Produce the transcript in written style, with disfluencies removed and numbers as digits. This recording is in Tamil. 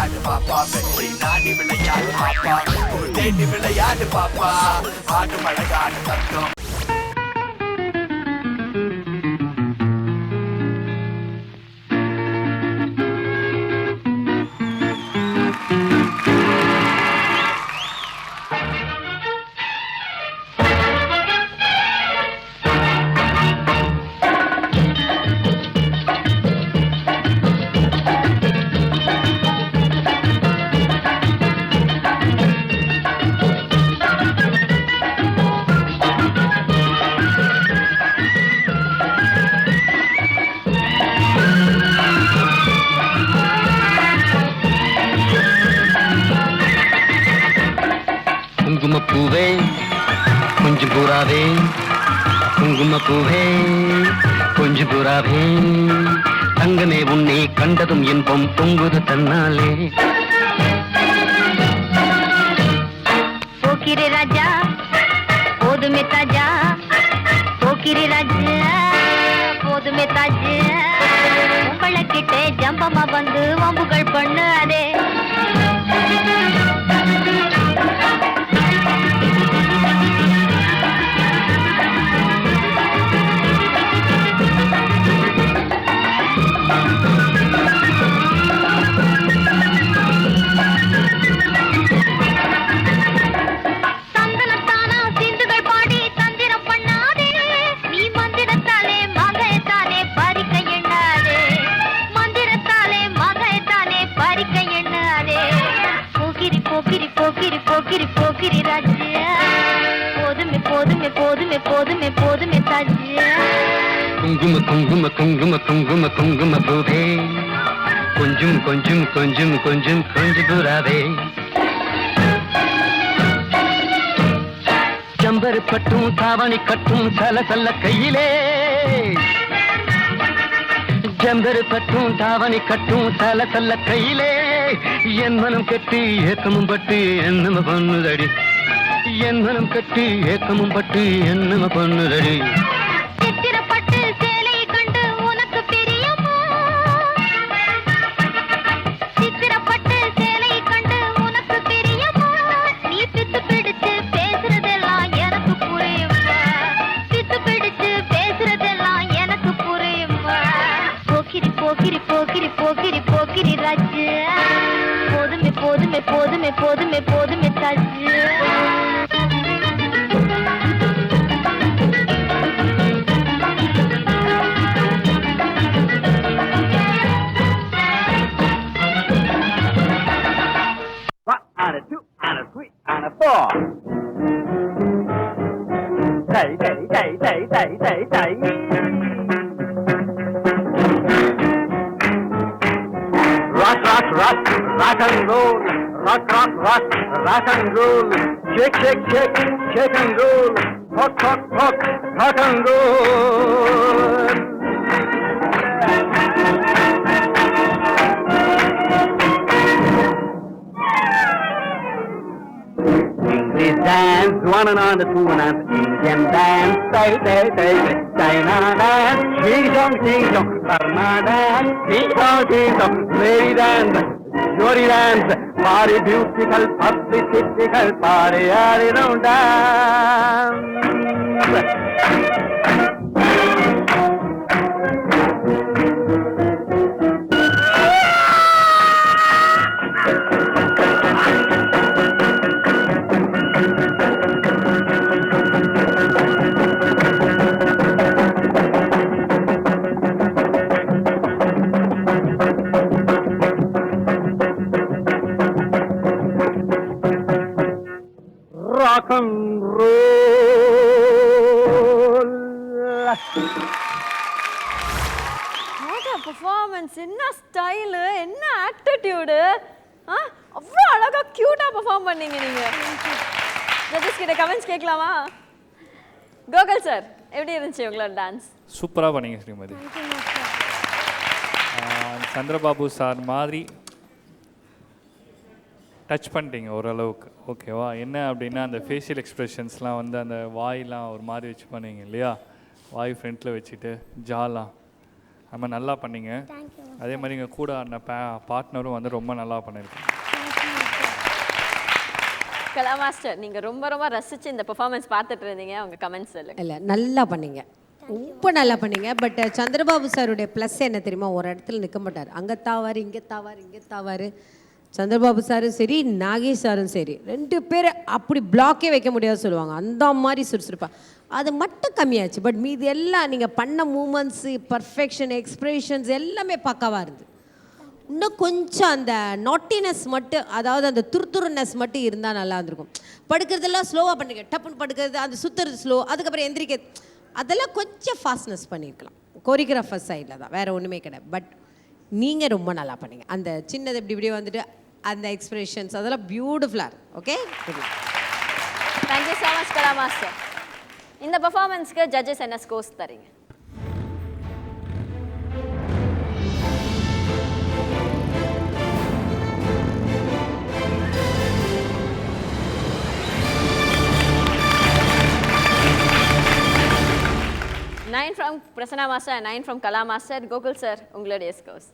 விளையாடு பாப்பா வெற்றி நாடி விளையாடு பாப்பா தேடி விளையாடு பாப்பா ஆடு மழகாடு தத்தம் குங்குமப்பூவே கொஞ்சம் புறாவே குங்குமப்பூவே கொஞ்சம் புறாவே தங்கமே உன்னை கண்டதும் இன்பம் பொங்குது தன்னாலே போக்கிரி ராஜா போதுமே தாஜா போக்கிரி ராஜா போதுமே தாஜா உங்களை கிட்டே ஜம்பமா வந்து வம்புகள் பண்ணு அதே போக்கிரி ராஜா போதுமே போதுமே போதுமே போதுமே போதுமே தாஜா குங்கும குங்கும குங்கும குங்கும குங்கும பூவே கொஞ்சம் கொஞ்சம் கொஞ்சம் கொஞ்சம் கொஞ்சம் புறாவே ஜம்பரு பட்டும் தாவணி கட்டும் சல சல்ல கையிலே ஜம்பரு பட்டும் தாவணி கட்டும் சல சல்ல கையிலே என் மனம் கட்டி ஏக்கமும் பட்டு என்னம பொண்ணுதடி என் மனம் கட்டி ஏக்கமும் பட்டு என்னம பொண்ணுதடி சித்திரப்பட்டு சேலை கண்டு உனக்கு பிரியமா சித்திரப்பட்டு சேலை கண்டு உனக்கு பிரியமா நீ பித்து பிடிச்சு பேசுறதெல்லாம் எனக்கு புரியுமா பித்து பிடிச்சு பேசுறதெல்லாம் எனக்கு புரியுமா போக்கிரி போக்கிரி போக்கிரி போக்கிரி போக்கிரி ராஜா போதுமே போதுமே போதுமே போதுமே போதுமே தாஜா And a two, and a three, and a four. Day, day, day, day, day, day, day. Rock, rock, rock, rock and roll. Rock, rock, rock, rock and roll. Shake, shake, shake, shake and roll. Rock, rock, rock, rock and roll. English dance, one and on the two and on the Indian dance, day, day, day, China dance, ding dong, Burma dance, ding dong, Lady dance, Jory dance, party beautiful, publicitycal, party, dance. Rock and roll. Performance என்ன ஸ்டைலு என்ன ஆட்டிடியூடு அவ்வளோ அழகாக க்யூட்டாக பெர்ஃபார்ம் பண்ணீங்க நீங்கள் ஜட்ஜஸ் கிட்ட கமெண்ட்ஸ் கேட்கலாமா கோகுல் சார் எப்படி இருந்துச்சு உங்களோட டான்ஸ் சூப்பராக பண்ணீங்க ஸ்ரீமதி சந்திரபாபு சார் மாதிரி டச் பண்ணிட்டீங்க ஓரளவுக்கு ஓகேவா என்ன அப்படின்னா அந்த ஃபேஷியல் எக்ஸ்ப்ரெஷன்ஸ்லாம் வந்து அந்த வாயெலாம் ஒரு மாதிரி வச்சு பண்ணுவீங்க இல்லையா வாய் ஃப்ரண்ட்டில் வச்சுட்டு ஜாலாம் நம்ம நல்லா பண்ணீங்க. அதே மாதிரி எங்கள் கூட ஆடின பார்ட்னரும் வந்து ரொம்ப நல்லா பண்ணியிருக்கேன். கலா மாஸ்டர், நீங்க ரொம்ப ரொம்ப ரசிச்சு இந்த பெர்ஃபார்மன்ஸ் பார்த்துட்டு இருந்தீங்க, உங்க கமெண்ட்ஸ் சொல்லுங்க. இல்லை நல்லா பண்ணீங்க, ரொம்ப நல்லா பண்ணீங்க. பட் சந்திரபாபு சாருடைய ப்ளஸ் என்ன தெரியுமா, ஒரு இடத்துல நிற்க மாட்டார், அங்கே தாவார் இங்கே தாவார் இங்கே தாவார். சந்திரபாபு சாரும் சரி நாகேஷ் சாரும் சரி 2 பேர் அப்படி பிளாக்கே வைக்க முடியாது சொல்லுவாங்க, அந்த மாதிரி சுறுசுறுப்பாக. அது மட்டும் கம்மியாச்சு. பட் மீது எல்லாம் நீங்கள் பண்ண மூமெண்ட்ஸு, பர்ஃபெக்ஷன், எக்ஸ்ப்ரெஷன்ஸ் எல்லாமே பக்காவாக இருந்து. இன்னும் கொஞ்சம் அந்த நாட்டினஸ் மட்டும், அதாவது அந்த துருத்துருனஸ் மட்டும் இருந்தால் நல்லா இருந்திருக்கும். படுக்கிறதெல்லாம் ஸ்லோவாக பண்ணுங்க, டப்புன்னு படுக்கிறது, அந்த சுற்றுறது ஸ்லோ, அதுக்கப்புறம் எந்திரிக்கிறது, அதெல்லாம் கொஞ்சம் ஃபாஸ்ட்னஸ் பண்ணியிருக்கலாம். கோரியோகிராஃபர் சைடில் தான், வேறு ஒன்றுமே கிடையாது. பட் நீங்கள் ரொம்ப நல்லா பண்ணீங்க. அந்த சின்னது இப்படி இப்படி வந்துட்டு அந்த எக்ஸ்பிரஷன்ஸ் அதெல்லாம் பியூட்டிஃபுல்லாக இருக்கு. ஓகே, தேங்க்யூ ஸோ மச் கலா மாஸ்டர். இந்த பெர்ஃபார்மன்ஸ்க்கு ஜட்ஜஸ் என்ன ஸ்கோர்ஸ் தரீங்க? Nine from Prasanna Master and 9 from Kala Master. Gokul sir, உங்களுடைய ஸ்கோர்ஸ்.